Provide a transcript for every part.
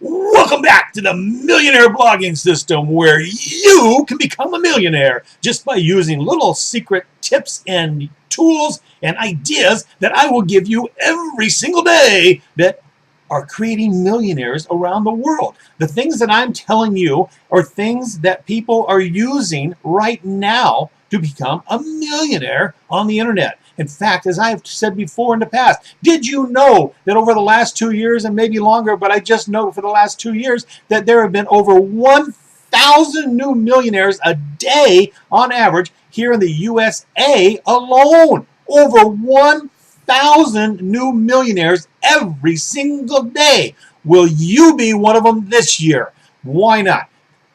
Welcome back to the Millionaire blogging system, where you can become a millionaire just by using little secret tips and tools and ideas that I will give you every single day that are creating millionaires around the world. The things that I'm telling you are things that people are using right now to become a millionaire on the internet. In fact, as I've said before in the past, did you know that over the last 2 years, and maybe longer, but I just know for the last 2 years, that there have been over 1,000 new millionaires a day on average here in the USA alone? Over 1,000 new millionaires every single day. Will you be one of them this year? Why not?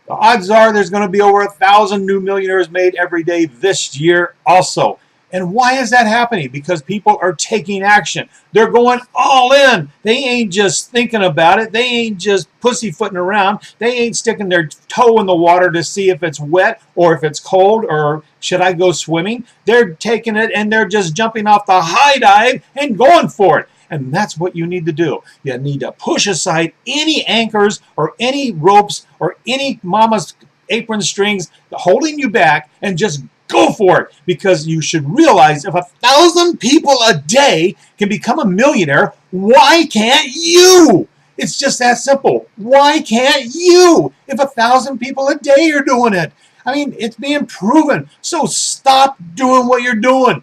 The odds are there's going to be over 1,000 new millionaires made every day this year also. And why is that happening? Because people are taking action. They're going all in. They ain't just thinking about it. They ain't just pussyfooting around. They ain't sticking their toe in the water to see if it's wet or if it's cold or should I go swimming. They're taking it and they're just jumping off the high dive and going for it. And that's what you need to do. You need to push aside any anchors or any ropes or any mama's apron strings holding you back and just go for it, because you should realize if 1,000 people a day can become a millionaire, why can't you? It's just that simple. Why can't you? If 1,000 people a day are doing it. I mean, it's being proven. So stop doing what you're doing.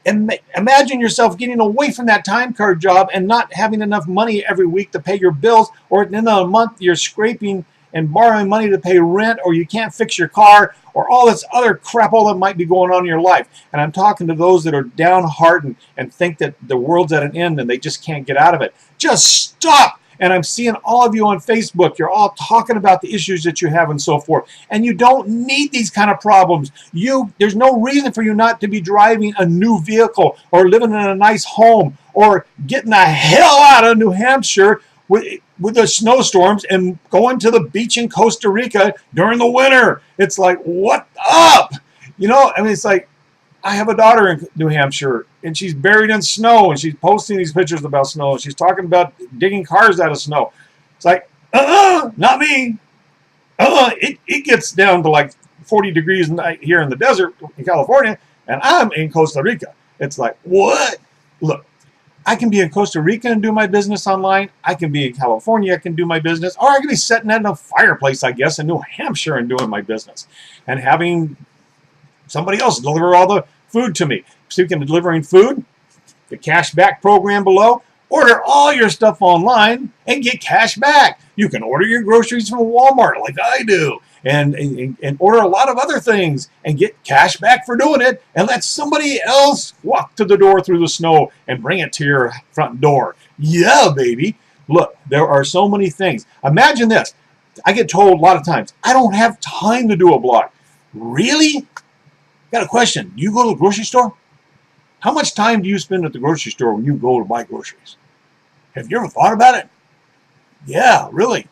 And imagine yourself getting away from that time card job and not having enough money every week to pay your bills, or at the end of the month you're scraping and borrowing money to pay rent, or you can't fix your car, or all this other crap all that might be going on in your life. And I'm talking to those that are downhearted and think that the world's at an end and they just can't get out of it. Just stop. And I'm seeing all of you on Facebook. You're all talking about the issues that you have and so forth. And you don't need these kind of problems. There's no reason for you not to be driving a new vehicle or living in a nice home or getting the hell out of New Hampshire with the snowstorms and going to the beach in Costa Rica during the winter. It's like, what up? You know, I mean, it's like, I have a daughter in New Hampshire, and she's buried in snow, and she's posting these pictures about snow, and she's talking about digging cars out of snow. It's like, not me. It gets down to like 40 degrees here in the desert in California, and I'm in Costa Rica. It's like, what? Look, I can be in Costa Rica and do my business online. I can be in California, I can do my business. Or I can be sitting in a fireplace, I guess, in New Hampshire and doing my business. And having somebody else deliver all the food to me. Speaking of delivering food, the cash back program below. Order all your stuff online and get cash back. You can order your groceries from Walmart like I do. And order a lot of other things and get cash back for doing it, and let somebody else walk to the door through the snow and bring it to your front door. Yeah, baby. Look, there are so many things. Imagine this. I get told a lot of times, I don't have time to do a blog. Really? Got a question. Do you go to the grocery store? How much time do you spend at the grocery store when you go to buy groceries? Have you ever thought about it? Yeah, really.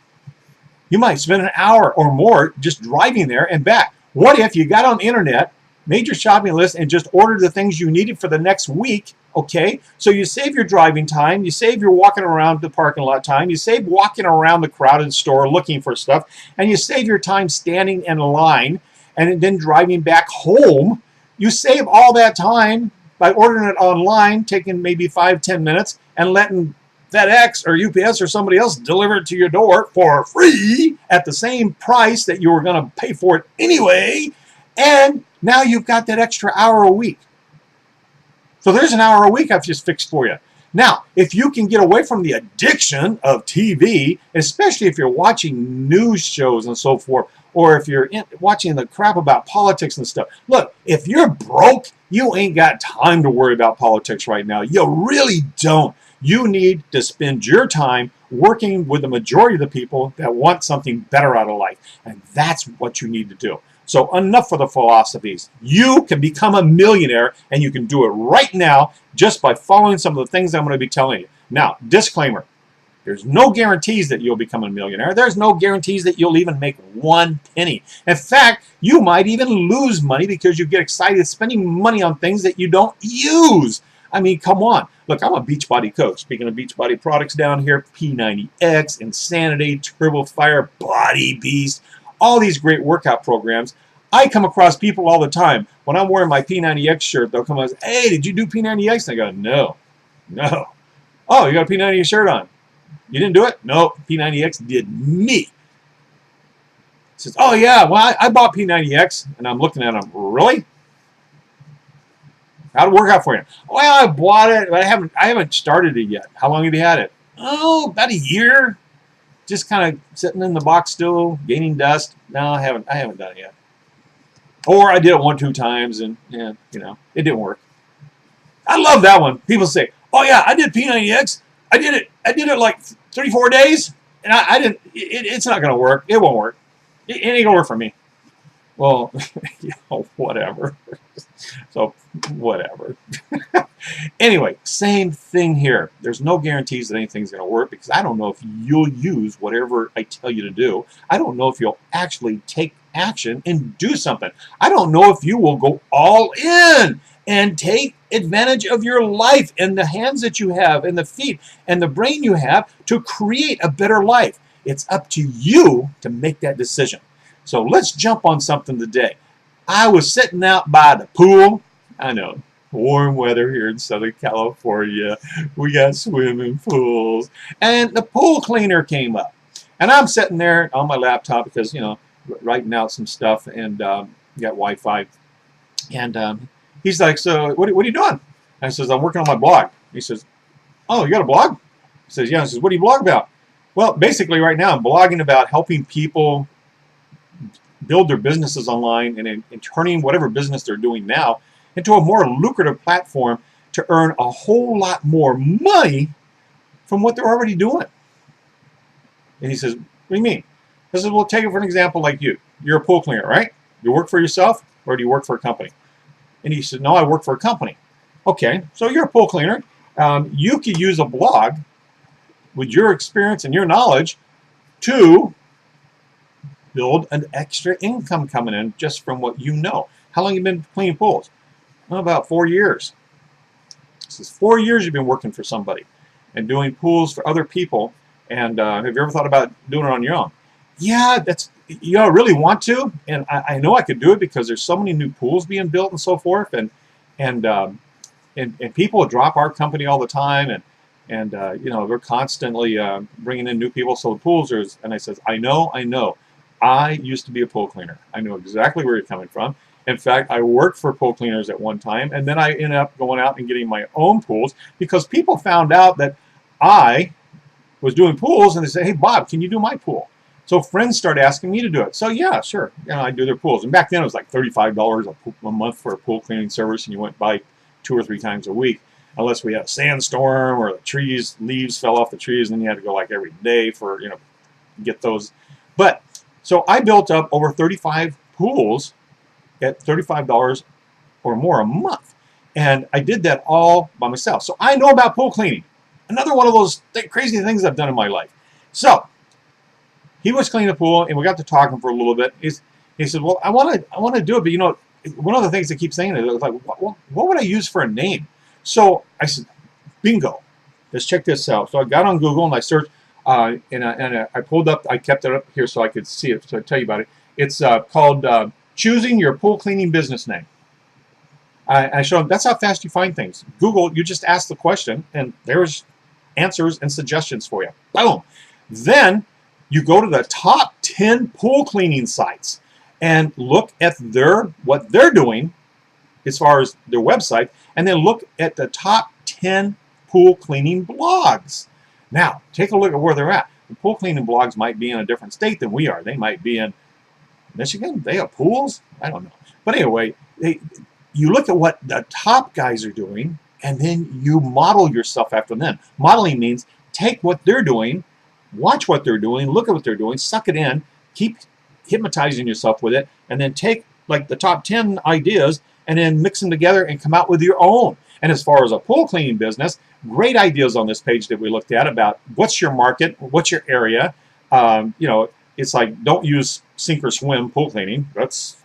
You might spend an hour or more just driving there and back. What if you got on the internet, made your shopping list, and just ordered the things you needed for the next week, okay? So you save your driving time, you save your walking around the parking lot time, you save walking around the crowded store looking for stuff, and you save your time standing in line and then driving back home. You save all that time by ordering it online, taking maybe 5-10 minutes, and letting FedEx or UPS or somebody else deliver it to your door for free at the same price that you were going to pay for it anyway. And now you've got that extra hour a week. So there's an hour a week I've just fixed for you. Now, if you can get away from the addiction of TV, especially if you're watching news shows and so forth, or if you're watching the crap about politics and stuff. Look, if you're broke, you ain't got time to worry about politics right now. You really don't. You need to spend your time working with the majority of the people that want something better out of life. And that's what you need to do. So enough for the philosophies. You can become a millionaire, and you can do it right now just by following some of the things I'm going to be telling you. Now, disclaimer. There's no guarantees that you'll become a millionaire. There's no guarantees that you'll even make 1 penny. In fact, you might even lose money because you get excited spending money on things that you don't use. I mean, come on. Look, I'm a Beachbody coach. Speaking of Beachbody products down here, P90X, Insanity, Turbo Fire, Body Beast, all these great workout programs. I come across people all the time. When I'm wearing my P90X shirt, they'll come and say, hey, did you do P90X? And I go, no. Oh, you got a P90X shirt on. You didn't do it? No, P90X did me. He says, oh yeah, well, I bought P90X. And I'm looking at him, really? How'd it work out for you? Well, I bought it, but I haven't started it yet. How long have you had it? Oh, about a year. Just kind of sitting in the box still, gaining dust. No, I haven't done it yet. Or I did it 1-2 times, and yeah, it didn't work. I love that one. People say, "Oh yeah, I did P90X. I did it like 3-4 days, and I didn't. It's not gonna work. It won't work. It ain't gonna work for me." Well, whatever. So, whatever. Anyway, same thing here. There's no guarantees that anything's going to work because I don't know if you'll use whatever I tell you to do. I don't know if you'll actually take action and do something. I don't know if you will go all in and take advantage of your life and the hands that you have and the feet and the brain you have to create a better life. It's up to you to make that decision. So let's jump on something today. I was sitting out by the pool. I know, warm weather here in Southern California. We got swimming pools. And the pool cleaner came up. And I'm sitting there on my laptop because, writing out some stuff and got Wi-Fi. And he's like, so what are you doing? I says, I'm working on my blog. He says, oh, you got a blog? He says, yeah. I says, what do you blog about? Well, basically right now I'm blogging about helping people build their businesses online and turning whatever business they're doing now into a more lucrative platform to earn a whole lot more money from what they're already doing. And he says, what do you mean? I said, well, take it for an example like you. You're a pool cleaner, right? You work for yourself or do you work for a company? And he said, no, I work for a company. Okay, so you're a pool cleaner. You could use a blog with your experience and your knowledge to build an extra income coming in just from what you know. How long have you been cleaning pools? Well, about 4 years. This is 4 years you've been working for somebody and doing pools for other people. And have you ever thought about doing it on your own? Yeah, you really want to, and I know I could do it because there's so many new pools being built and so forth, and people drop our company all the time, and we're constantly bringing in new people. So the pools are, and I says, I know. I used to be a pool cleaner. I know exactly where you're coming from. In fact, I worked for pool cleaners at one time, and then I ended up going out and getting my own pools because people found out that I was doing pools, and they said, hey, Bob, can you do my pool? So friends started asking me to do it. So yeah, sure, I do their pools. And back then it was like $35 a month for a pool cleaning service, and you went by 2 or 3 times a week, unless we had a sandstorm or the leaves fell off the trees, and then you had to go like every day for get those. But so I built up over 35 pools at $35 or more a month. And I did that all by myself. So I know about pool cleaning. Another one of those crazy things I've done in my life. So he was cleaning the pool, and we got to talking for a little bit. He said, well, I want to do it, but one of the things they keep saying is like, what would I use for a name? So I said, bingo. Let's check this out. So I got on Google and I searched. And I pulled up, I kept it up here so I could see it, so I tell you about it. It's called Choosing Your Pool Cleaning Business Name. I showed them, that's how fast you find things. Google, you just ask the question, and there's answers and suggestions for you. Boom. Then you go to the top 10 pool cleaning sites and look at what they're doing as far as their website, and then look at the top 10 pool cleaning blogs. Now, take a look at where they're at. The pool cleaning blogs might be in a different state than we are. They might be in Michigan. They have pools? I don't know. But anyway, you look at what the top guys are doing, and then you model yourself after them. Modeling means take what they're doing, watch what they're doing, look at what they're doing, suck it in, keep hypnotizing yourself with it, and then take like the top 10 ideas and then mix them together and come out with your own. And as far as a pool cleaning business, great ideas on this page that we looked at about what's your market, what's your area. It's like, don't use sink or swim pool cleaning. That's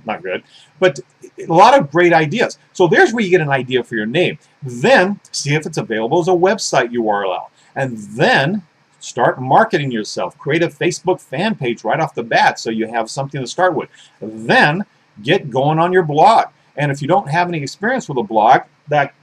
not good, but a lot of great ideas. So there's where you get an idea for your name. Then see if it's available as a website URL, and then start marketing yourself. Create a Facebook fan page right off the bat so you have something to start with. Then get going on your blog. And if you don't have any experience with a blog, that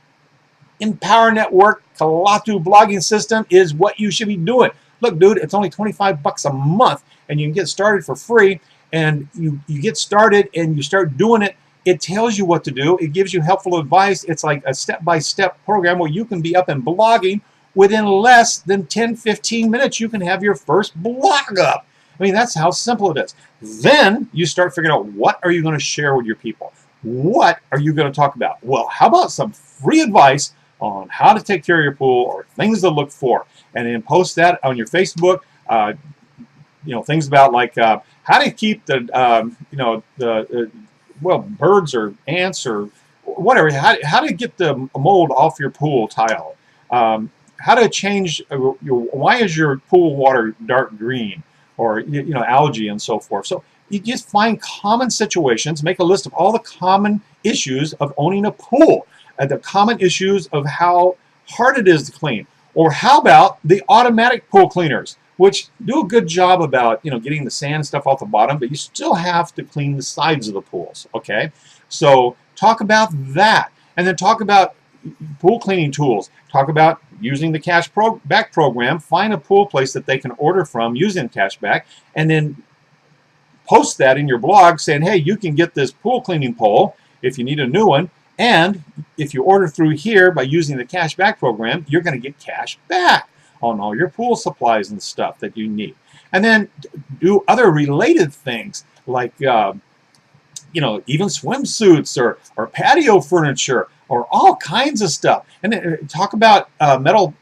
Empower Network Kalatu blogging system is what you should be doing. Look, dude, it's only 25 bucks a month, and you can get started for free. And you get started and you start doing it. It tells you what to do. It gives you helpful advice. It's like a step-by-step program where you can be up and blogging within less than 10-15 minutes. You can have your first blog up. I mean, that's how simple it is. Then you start figuring out, what are you going to share with your people? What are you going to talk about? Well, how about some free advice on how to take care of your pool or things to look for, and then post that on your Facebook. Things about like how to keep the birds or ants or whatever. How to get the mold off your pool tile. How to change why is your pool water dark green, or algae and so forth. So you just find common situations, make a list of all the common issues of owning a pool, the common issues of how hard it is to clean. Or how about the automatic pool cleaners, which do a good job about getting the sand stuff off the bottom, but you still have to clean the sides of the pools. Okay, so talk about that, and then talk about pool cleaning tools. Talk about using the cashback program. Find a pool place that they can order from using cashback, and then post that in your blog saying, hey, you can get this pool cleaning pole if you need a new one, and if you order through here by using the cashback program, you're going to get cash back on all your pool supplies and stuff that you need. And then do other related things like even swimsuits or patio furniture or all kinds of stuff. And then talk about metal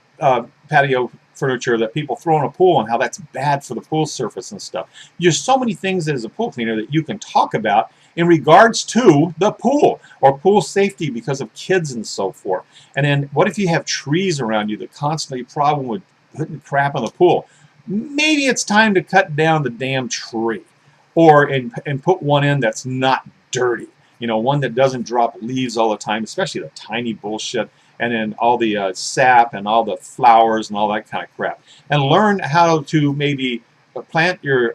patio furniture that people throw in a pool and how that's bad for the pool surface and stuff. There's so many things as a pool cleaner that you can talk about in regards to the pool or pool safety because of kids and so forth. And then what if you have trees around you that constantly problem with putting crap in the pool? Maybe it's time to cut down the damn tree, or and put one in that's not dirty. One that doesn't drop leaves all the time, especially the tiny bullshit, and then all the sap and all the flowers and all that kind of crap. And learn how to maybe plant your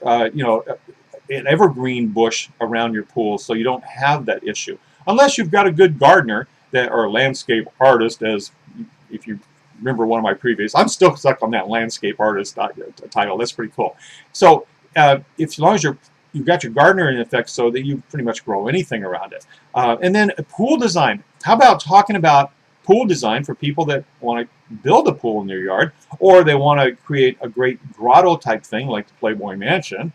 an evergreen bush around your pool so you don't have that issue. Unless you've got a good gardener or landscape artist, as if you remember one of my previous. I'm still stuck on that landscape artist title. That's pretty cool. So as long as you've got your gardener in effect, so that you pretty much grow anything around it. And then pool design. How about talking about pool design for people that want to build a pool in their yard, or they want to create a great grotto type thing like the Playboy Mansion?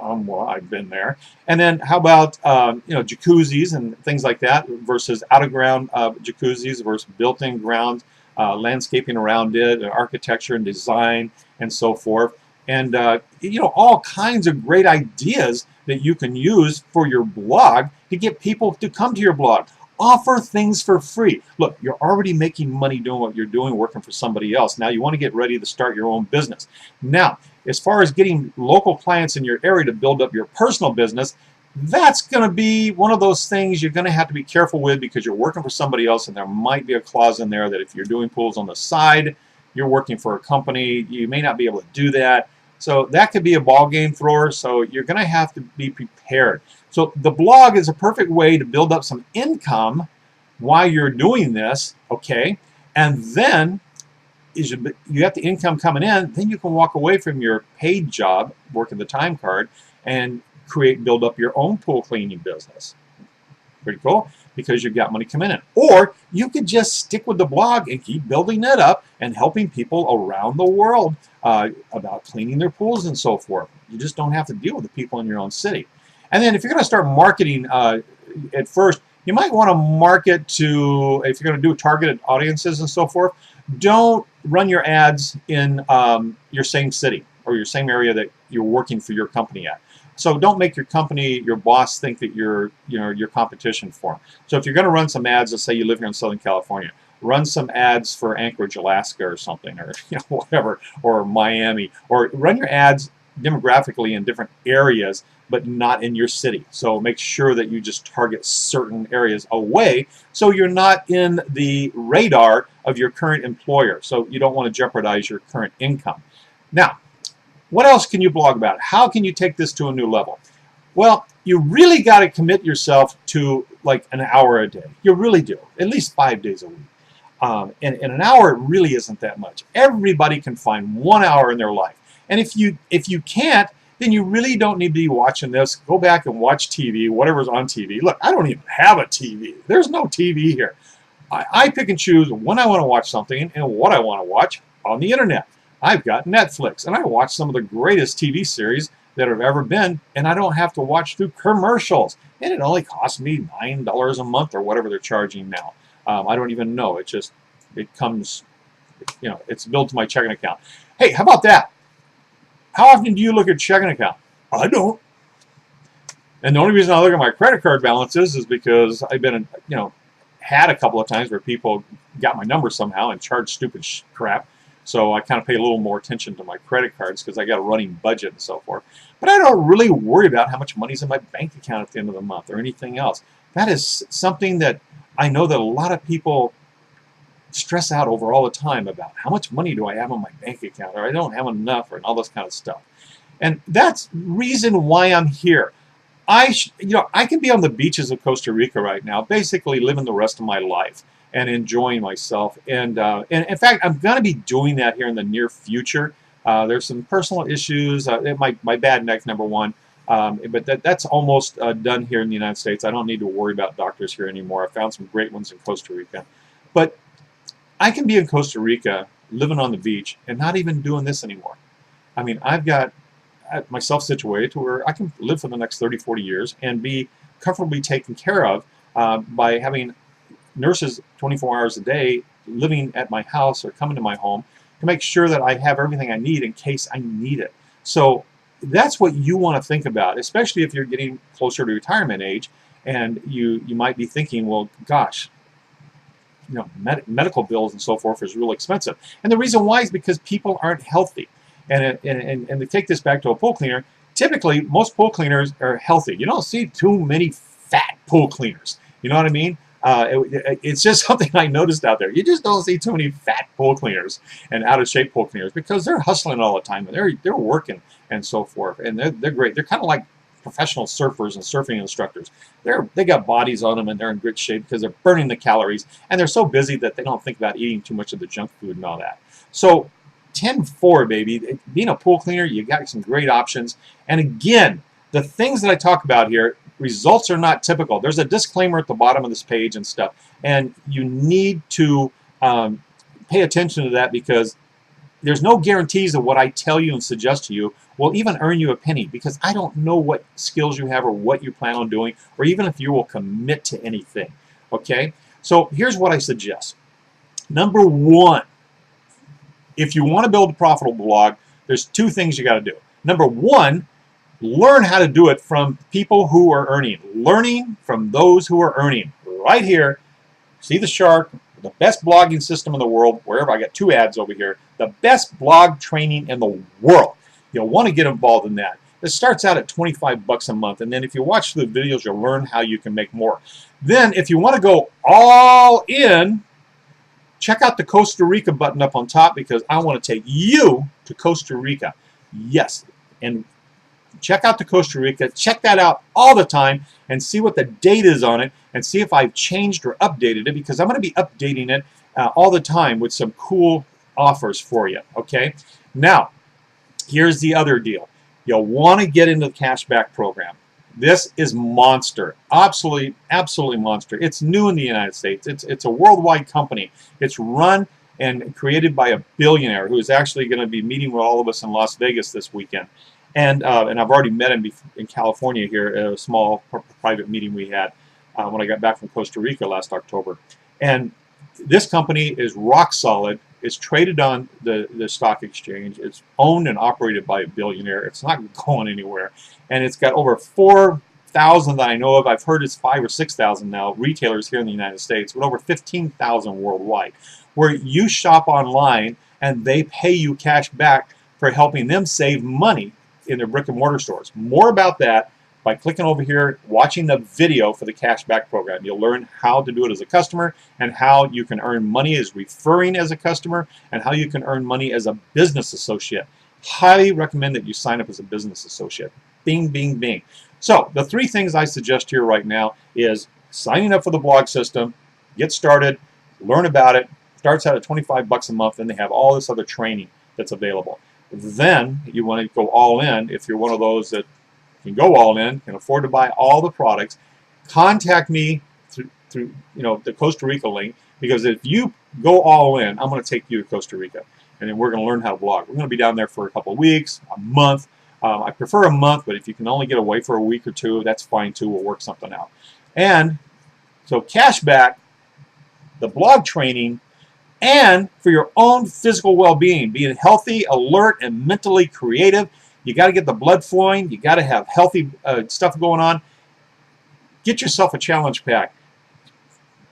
Well, I've been there. And then how about jacuzzis and things like that versus out-of-ground jacuzzis versus built-in ground, landscaping around it, architecture and design and so forth. And all kinds of great ideas that you can use for your blog to get people to come to your blog. Offer things for free. Look, you're already making money doing what you're doing, working for somebody else. Now you want to get ready to start your own business. Now, as far as getting local clients in your area to build up your personal business, that's going to be one of those things you're going to have to be careful with, because you're working for somebody else, and there might be a clause in there that if you're doing pools on the side, you're working for a company, you may not be able to do that. So that could be a ball game thrower, so you're going to have to be prepared. So the blog is a perfect way to build up some income while you're doing this, okay? And then you have the income coming in, then you can walk away from your paid job, working the time card, and build up your own pool cleaning business. Pretty cool, because you've got money coming in. Or you could just stick with the blog and keep building it up and helping people around the world about cleaning their pools and so forth. You just don't have to deal with the people in your own city. And then if you're going to start marketing at first, you might want to market to, if you're going to do targeted audiences and so forth, don't run your ads in your same city or your same area that you're working for your company at. So don't make your company, your boss, think that you're your competition for them. So if you're going to run some ads, let's say you live here in Southern California, run some ads for Anchorage, Alaska or something, or whatever, or Miami, or run your ads demographically in different areas, but not in your city. So make sure that you just target certain areas away so you're not in the radar of your current employer. So you don't want to jeopardize your current income. Now, what else can you blog about? How can you take this to a new level? Well, you really got to commit yourself to like an hour a day. You really do, at least 5 days a week. And an hour really isn't that much. Everybody can find 1 hour in their life. And if you can't, then you really don't need to be watching this. Go back and watch TV, whatever's on TV. Look, I don't even have a TV. There's no TV here. I pick and choose when I want to watch something and what I want to watch on the internet. I've got Netflix, and I watch some of the greatest TV series that have ever been, and I don't have to watch through commercials. And it only costs me $9 a month or whatever they're charging now. I don't even know. It comes, it's billed to my checking account. Hey, how about that? How often do you look at your checking account? I don't. And the only reason I look at my credit card balances is because I've been, had a couple of times where people got my number somehow and charged stupid crap. So I kind of pay a little more attention to my credit cards because I got a running budget and so forth. But I don't really worry about how much money's in my bank account at the end of the month or anything else. That is something that I know that a lot of people stress out over all the time about. How much money do I have on my bank account, or I don't have enough, or all this kind of stuff. And that's the reason why I'm here. I can be on the beaches of Costa Rica right now, basically living the rest of my life and enjoying myself. And in fact, I'm going to be doing that here in the near future. There's some personal issues. My bad neck, number one. But that's almost done here in the United States. I don't need to worry about doctors here anymore. I found some great ones in Costa Rica. But I can be in Costa Rica, living on the beach, and not even doing this anymore. I mean, I've got myself situated to where I can live for the next 30, 40 years and be comfortably taken care of by having nurses 24 hours a day living at my house or coming to my home to make sure that I have everything I need in case I need it. So that's what you want to think about, especially if you're getting closer to retirement age and you might be thinking, well, gosh, medical bills and so forth is real expensive. And the reason why is because people aren't healthy. And to take this back to a pool cleaner, typically most pool cleaners are healthy. You don't see too many fat pool cleaners. You know what I mean? It's just something I noticed out there. You just don't see too many fat pool cleaners and out of shape pool cleaners because they're hustling all the time and they're working and so forth. And they're great. They're kind of like professional surfers and surfing instructors. They got bodies on them and they're in good shape because they're burning the calories and they're so busy that they don't think about eating too much of the junk food and all that. So 10-4, baby. Being a pool cleaner, you got some great options. And again, the things that I talk about here, results are not typical. There's a disclaimer at the bottom of this page and stuff. And you need to pay attention to that because there's no guarantees that what I tell you and suggest to you will even earn you a penny because I don't know what skills you have or what you plan on doing or even if you will commit to anything. Okay? So here's what I suggest. Number one, if you want to build a profitable blog, there's two things you got to do. Number one, learn how to do it from people who are earning. Learning from those who are earning. Right here, see the shark, the best blogging system in the world, wherever. I got two ads over here. The best blog training in the world. You'll want to get involved in that. It starts out at 25 bucks a month, and then if you watch the videos, you'll learn how you can make more. Then, if you want to go all in, check out the Costa Rica button up on top because I want to take you to Costa Rica. Yes, and check out the Costa Rica. Check that out all the time and see what the date is on it and see if I've changed or updated it because I'm going to be updating it all the time with some cool offers for you. Okay? Now, here's the other deal. You'll want to get into the cashback program. This is monster. Absolutely, absolutely monster. It's new in the United States. It's a worldwide company. It's run and created by a billionaire who is actually going to be meeting with all of us in Las Vegas this weekend. And I've already met him in California here at a small private meeting we had when I got back from Costa Rica last October. And this company is rock solid. It's traded on the stock exchange. It's owned and operated by a billionaire. It's not going anywhere. And it's got over 4,000 that I know of. I've heard it's 5,000 or 6,000 now, retailers here in the United States, with over 15,000 worldwide, where you shop online and they pay you cash back for helping them save money in their brick and mortar stores. More about that by clicking over here, watching the video for the cashback program. You'll learn how to do it as a customer and how you can earn money as referring as a customer and how you can earn money as a business associate. Highly recommend that you sign up as a business associate. Bing, bing, bing. So the 3 things I suggest here right now is signing up for the blog system, get started, learn about it. Starts out at 25 bucks a month, and they have all this other training that's available. Then you want to go all in. If you're one of those that can go all in, can afford to buy all the products, contact me through the Costa Rica link, because if you go all in, I'm going to take you to Costa Rica, and then we're going to learn how to blog. We're going to be down there for a couple of weeks, a month. I prefer a month, but if you can only get away for a week or 2, that's fine too. We'll work something out. And so cashback, the blog training, and for your own physical well-being, being healthy, alert, and mentally creative. You got to get the blood flowing. You got to have healthy stuff going on. Get yourself a challenge pack.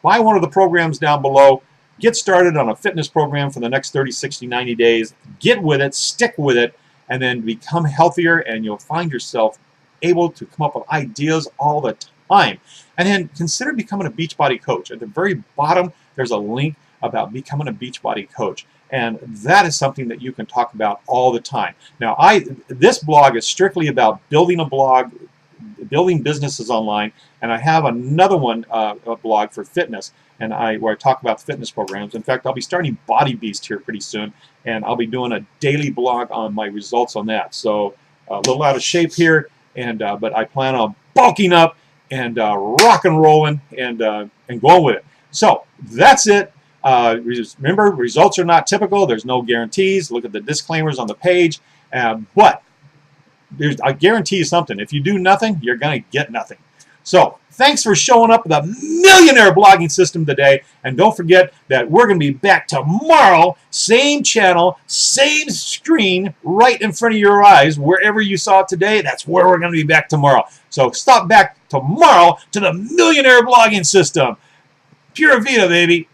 Buy one of the programs down below. Get started on a fitness program for the next 30, 60, 90 days. Get with it, stick with it, and then become healthier, and you'll find yourself able to come up with ideas all the time. And then consider becoming a Beachbody coach. At the very bottom, there's a link about becoming a Beachbody coach. And that is something that you can talk about all the time. Now, this blog is strictly about building a blog, building businesses online, and I have another one, a blog for fitness, and where I talk about fitness programs. In fact, I'll be starting Body Beast here pretty soon, and I'll be doing a daily blog on my results on that. So a little out of shape here, and but I plan on bulking up and rock and rolling and going with it. So that's it. Remember, results are not typical. There's no guarantees. Look at the disclaimers on the page. But I guarantee you something. If you do nothing, you're going to get nothing. So thanks for showing up with the Millionaire blogging system today. And don't forget that we're going to be back tomorrow. Same channel, same screen, right in front of your eyes. Wherever you saw it today, that's where we're going to be back tomorrow. So stop back tomorrow to the Millionaire blogging system. Pura vida, baby.